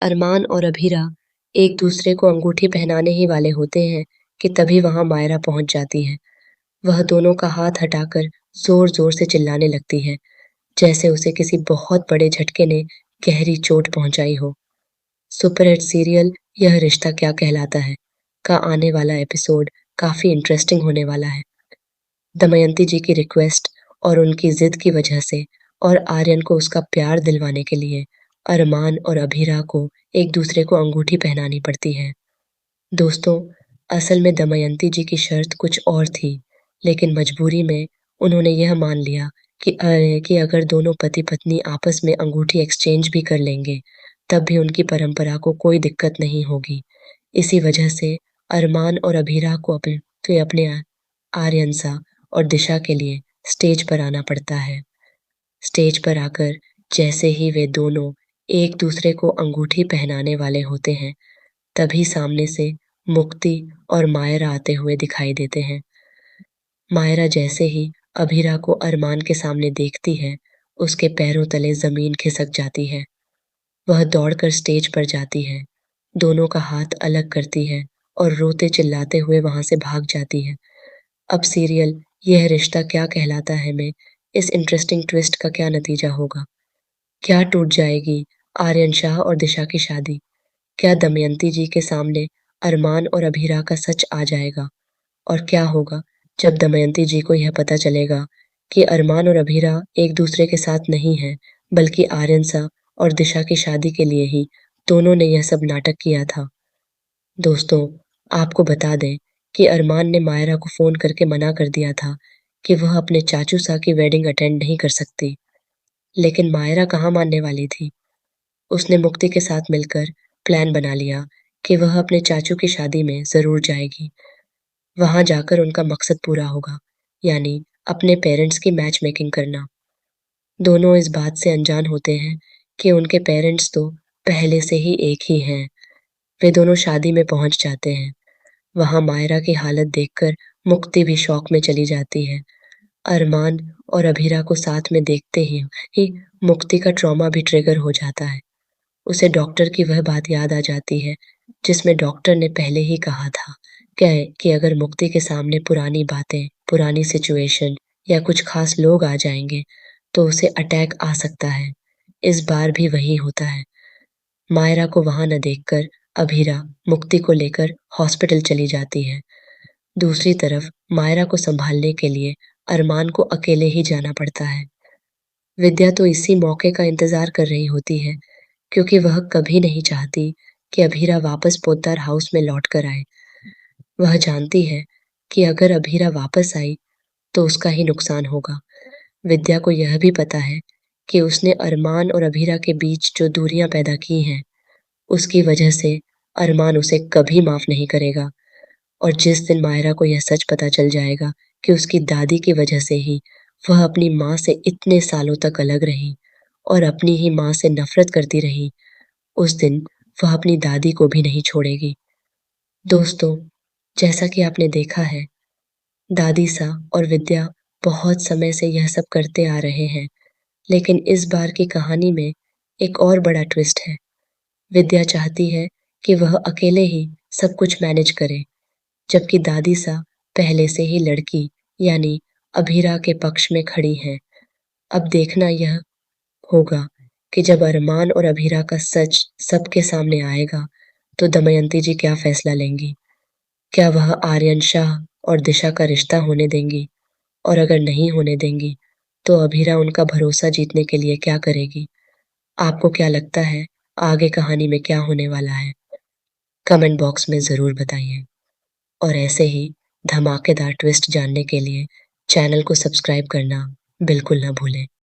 अरमान और अभीरा एक दूसरे को अंगूठी पहनाने ही वाले होते हैं कि तभी वहां मायरा पहुंच जाती है। वह दोनों का हाथ हटाकर जोर-जोर से चिल्लाने लगती है, जैसे उसे किसी बहुत बड़े झटके ने गहरी चोट पहुंचाई हो। सुपरहिट सीरियल यह रिश्ता क्या कहलाता है का आने वाला एपिसोड काफी इंटरेस्टिंग होने वाला है। दमयंती जी की रिक्वेस्ट और उनकी जिद की वजह से और आर्यन को उसका प्यार दिलवाने के लिए अरमान और अभीरा को एक दूसरे को अंगूठी पहनानी पड़ती है। दोस्तों, असल में दमयंती जी की शर्त कुछ और थी, लेकिन मजबूरी में उन्होंने यह मान लिया कि अगर दोनों पति-पत्नी आपस में अंगूठी एक्सचेंज भी कर लेंगे, तब भी उनकी परंपरा को कोई दिक्कत नहीं होगी। इसी वजह से अरमान और अभीरा को अपने आर्यन सा और दिशा के लिए स्टेज पर आना पड़ता है। स्टेज पर आकर जैसे ही वे दोनों एक दूसरे को अंगूठी पहनाने वाले होते हैं, तभी सामने से मुक्ति और मायरा आते हुए दिखाई देते हैं। मायरा जैसे ही अभीरा को अरमान के सामने देखती है, उसके पैरों तले जमीन खिसक जाती है। वह दौड़कर स्टेज पर जाती है, दोनों का हाथ अलग करती है और रोते चिल्लाते हुए वहां से भाग जाती है। अब सीरियल यह रिश्ता क्या कहलाता है में इस इंटरेस्टिंग ट्विस्ट का क्या नतीजा होगा? क्या टूट जाएगी आर्यन शाह और दिशा की शादी? क्या दमयंती जी के सामने अरमान और अभीरा का सच आ जाएगा? और क्या होगा जब दमयंती जी को यह पता चलेगा कि अरमान और अभीरा एक दूसरे के साथ नहीं हैं, बल्कि आर्यन शाह और दिशा की शादी के लिए ही दोनों ने यह सब नाटक किया था? दोस्तों, आपको बता दें कि अरमान ने मायरा को फ़ोन करके मना कर दिया था कि वह अपने चाचू सा की वेडिंग अटेंड नहीं कर सकती। लेकिन मायरा कहाँ मानने वाली थी। उसने मुक्ति के साथ मिलकर प्लान बना लिया कि वह अपने चाचू की शादी में ज़रूर जाएगी। वहाँ जाकर उनका मकसद पूरा होगा, यानी अपने पेरेंट्स की मैच मेकिंग करना। दोनों इस बात से अनजान होते हैं कि उनके पेरेंट्स तो पहले से ही एक ही हैं। वे दोनों शादी में पहुंच जाते हैं। वहां मायरा की हालत देखकर मुक्ति भी शॉक में चली जाती है। अरमान और अभीरा को साथ में देखते ही मुक्ति का ट्रॉमा भी ट्रिगर हो जाता है। उसे डॉक्टर की वह बात याद आ जाती है, जिसमें डॉक्टर ने पहले ही कहा था कि अगर मुक्ति के सामने पुरानी बातें, पुरानी सिचुएशन या कुछ खास लोग आ जाएंगे, तो उसे अटैक आ सकता है। इस बार भी वही होता है। मायरा को वहां न देखकर अभीरा मुक्ति को लेकर हॉस्पिटल चली जाती है। दूसरी तरफ मायरा को संभालने के लिए अरमान को अकेले ही जाना पड़ता है। विद्या तो इसी मौके का इंतजार कर रही होती है, क्योंकि वह कभी नहीं चाहती कि अभीरा वापस पोद्दार हाउस में लौट कर आए। वह जानती है कि अगर अभीरा वापस आई तो उसका ही नुकसान होगा। विद्या को यह भी पता है कि उसने अरमान और अभीरा के बीच जो दूरियां पैदा की हैं, उसकी वजह से अरमान उसे कभी माफ नहीं करेगा। और जिस दिन मायरा को यह सच पता चल जाएगा कि उसकी दादी की वजह से ही वह अपनी माँ से इतने सालों तक अलग रही और अपनी ही माँ से नफरत करती रही, उस दिन वह अपनी दादी को भी नहीं छोड़ेगी। दोस्तों, जैसा कि आपने देखा है, दादी सा और विद्या बहुत समय से यह सब करते आ रहे हैं, लेकिन इस बार की कहानी में एक और बड़ा ट्विस्ट है। विद्या चाहती है कि वह अकेले ही सब कुछ मैनेज करे, जबकि दादी सा पहले से ही लड़की यानी अभीरा के पक्ष में खड़ी हैं। अब देखना यह होगा कि जब अरमान और अभीरा का सच सबके सामने आएगा, तो दमयंती जी क्या फैसला लेंगी? क्या वह आर्यन शाह और दिशा का रिश्ता होने देंगी? और अगर नहीं होने देंगी, तो अभीरा उनका भरोसा जीतने के लिए क्या करेगी? आपको क्या लगता है आगे कहानी में क्या होने वाला है? कमेंट बॉक्स में ज़रूर बताइए। और ऐसे ही धमाकेदार ट्विस्ट जानने के लिए चैनल को सब्सक्राइब करना बिल्कुल ना भूलें।